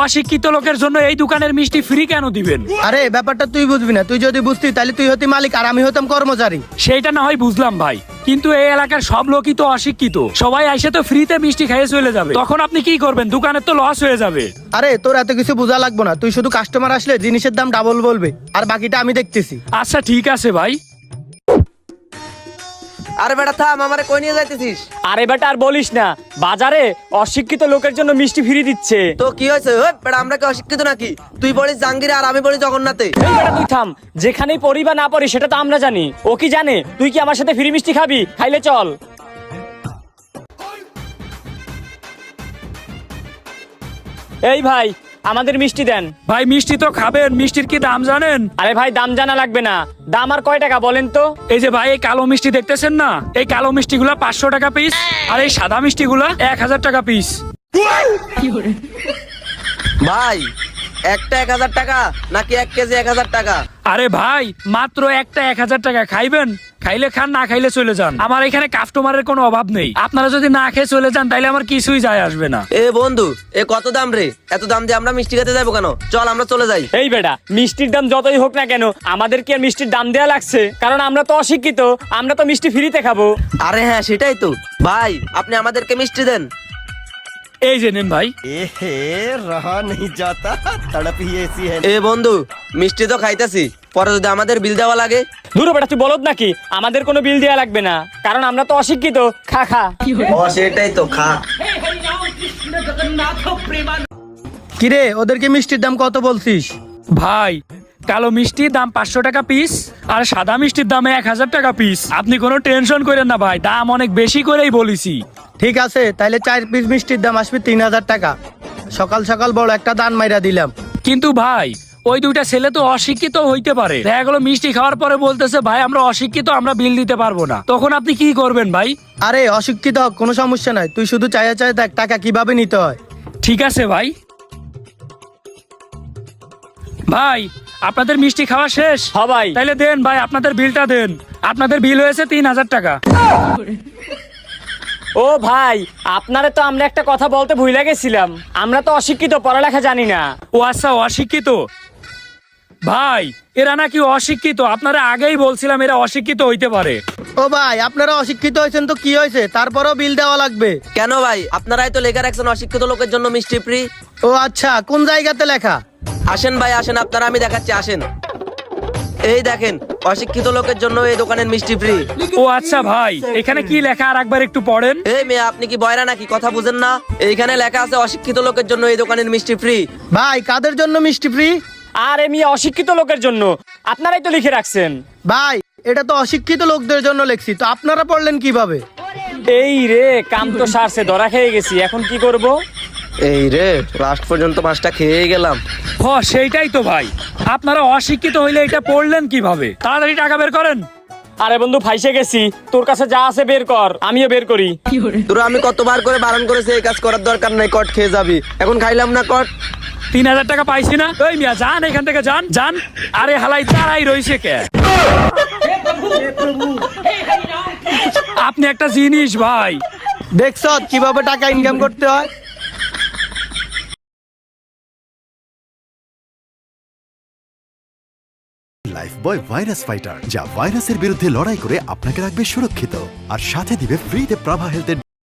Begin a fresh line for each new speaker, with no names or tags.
অশিক্ষিত লোকের জন্য এই দোকানের মিষ্টি ফ্রি কেন দিবেন?
আরে ব্যাপারটা তুই বুঝবি না, তুই যদি বুঝতি তাহলে তুই হতি মালিক আর আমি হতাম কর্মচারী।
সেইটা না হয় বুঝলাম ভাই, কিন্তু এই এলাকার সব লোকই তো অশিক্ষিত, সবাই এসে তো ফ্রিতে মিষ্টি খেয়ে চলে যাবে, তখন আপনি কি করবেন? দোকানের তো লস হয়ে যাবে।
আরে তোর এত কিছু বোঝা লাগবে না, তুই শুধু কাস্টমার আসলে জিনিসের দাম ডাবল বলবে আর বাকিটা আমি দেখতেছি।
আচ্ছা ঠিক আছে ভাই।
আরে বেটা থাম, আমারে কই নিয়ে যাইতেছিস?
আরে বেটা আর বলিস না, বাজারে অশিক্ষিত লোকের জন্য মিষ্টি ফ্রি দিচ্ছে।
তো কি হয়েছে? ওই বেটা আমরা কি অশিক্ষিত নাকি? তুই বলিস জাহাঙ্গীরে আর আমি বলি জগন্নাথে।
এই বেটা তুই থাম, যেখানেই পড়ি বা না পড়ি সেটা তো আমরা জানি। ও কি জানে তুই কি আমার সাথে ফ্রি মিষ্টি খাবি? খাইলে চল। এই ভাই আমাদের মিষ্টি দেন।
ভাই মিষ্টি তো খাবেন, মিষ্টির কি দাম জানেন?
আরে ভাই দাম জানা লাগবে না, দাম আর কয় টাকা বলেন তো?
এই যে ভাই এই কালো মিষ্টি দেখতেছেন না, এই কালো মিষ্টি গুলা 500 টাকা পিস, আর এই সাদা মিষ্টি গুলা 1000 টাকা পিস।
ভাই একটা 1000 টাকা নাকি 1 কেজি 1000 টাকা?
আরে ভাই মাত্র একটা 1000 টাকা, খাইবেন? খাইলে খান, না খাইলে চলে যান। আমার এখানে কাস্টমারের কোনো অভাব নেই, আপনারা যদি না খেয়ে চলে যান তাহলে আমার কিছুই যায় আসবে না।
এ বন্ধু, এ কত দাম রে? এত দাম দিয়ে আমরা মিষ্টি খেতে যাবো কেন? চল আমরা চলে যাই।
এই বেটা মিষ্টির দাম যতই হোক না কেন, আমাদের কি আর মিষ্টির দাম দেয়া লাগছে? কারণ আমরা তো অশিক্ষিত, আমরা তো মিষ্টি ফ্রিতে খাবো।
আরে হ্যাঁ সেটাই তো। ভাই আপনি আমাদেরকে মিষ্টি দেন।
এই যে নেন ভাই।
रहा नहीं जाता, तड़प ही ऐसी है।
এ বন্ধু, মিষ্টি তো খাইতেছি, পরে যদি আমাদের বিল দেওয়া লাগে?
দূর বেটা তুই বলদ নাকি? আমাদের কোনো বিল দেয়া লাগবে না, কারণ আমরা তো অশিক্ষিত। খা খা।
ও সেটাই তো, খা।
কিরে ওদেরকে মিষ্টির দাম কত বলছিস?
ভাই কালো মিষ্টির দাম 500 টাকা পিস, আর সাদা মিষ্টির দাম 1000 টাকা পিস। আপনি কোনো টেনশন করেন না ভাই, দাম অনেক বেশি করেই বলেছি।
ঠিক আছে, তাহলে 4 পিস মিষ্টির দাম আসবে 3000 টাকা। সকাল সকাল বড় একটা দান মাইরা দিলাম।
কিন্তু ভাই ওই দুইটা ছেলে তো অশিক্ষিত হইতে পারে, দেখা গেলো মিষ্টি খাওয়ার পরে বলতেছে ভাই আমরা অশিক্ষিত, আমরা বিল দিতে পারবো না, তখন আপনি কি করবেন ভাই?
আরে অশিক্ষিত হোক কোনো সমস্যা নাই, তুই শুধু চাইয়া চাই দেখ টাকা কিভাবে নিতে হয়।
ঠিক আছে ভাই। ভাই আপনাদের মিষ্টি খাওয়া শেষ?
হ্যাঁ ভাই।
তাইলে দেন ভাই, আপনাদের বিলটা দেন। আপনাদের বিল হয়েছে 3000 টাকা।
ও ভাই আপনারে তো আমরা একটা কথা বলতে ভুলে গেছিলাম, আমরা তো অশিক্ষিত, পড়ালেখা জানি না।
ও আচ্ছা অশিক্ষিত। ভাই এরা নাকি অশিক্ষিত, আপনারা আগেই বলছিলাম এরা অশিক্ষিত হইতে পারে।
ও ভাই আপনারা অশিক্ষিত হয়েছেন তো কি হয়েছে, তারপরেও বিল দেওয়া লাগবে।
কেন ভাই? আপনারাই তো লেখা রাখছেন অশিক্ষিত লোকের জন্য মিষ্টি ফ্রি।
ও আচ্ছা, কোন জায়গাতে লেখা?
আসেন ভাই আসেন, আপনারা আমি দেখাচ্ছি, আসেন। এই দেখেন, অশিক্ষিত লোকের জন্য এই দোকানের মিষ্টি ফ্রি।
ও আচ্ছা ভাই, এখানে কি লেখা আর একবার একটু পড়েন।
এই মেয়ে, আপনি কি বয়রা নাকি? কথা বুঝেন না? এইখানে লেখা আছে অশিক্ষিত লোকের জন্য এই দোকানের মিষ্টি ফ্রি।
ভাই কাদের জন্য মিষ্টি ফ্রি?
আর এমনি অশিক্ষিত লোকের জন্য, আপনারাই তো লিখে রাখছেন।
ভাই এটা তো অশিক্ষিত লোকদের জন্য লেখছি, তো আপনারা পড়লেন কিভাবে?
এই রে কাম তো সারছে, ধরা খেয়ে গেছি, এখন কি করব?
এই রে, লাস্ট পর্যন্ত মাছটা খেয়ে গেলাম।
হ সেইটাই তো ভাই, আপনারা অশিক্ষিত হইলে এটা পড়লেন কিভাবে? তাড়াতাড়ি টাকা বের করেন।
আরে বন্ধু ফাইসে গেছি, তোর কাছে যা আছে বের কর, আমিও বের করি।
তোরা আমি কতবার করে বারণ করেছি এই কাজ করার দরকার নাই, কট খেয়ে যাবি। এখন খাইলাম না কট।
3000 টাকা পাইছি না। ওই মিয়া যান এখান থেকে, যান যান। আরে হালাই দাঁড়াই রইছে কে? আপনি একটা জিনিস ভাই।
দেখছ কিভাবে টাকা ইনকাম করতে হয়?
লাইফবয় ভাইরাস ফাইটার, যা ভাইরাসের বিরুদ্ধে লড়াই করে আপনাকে রাখবে সুরক্ষিত আর সাথে দিবে ফ্রিতে প্রাভা হেলথের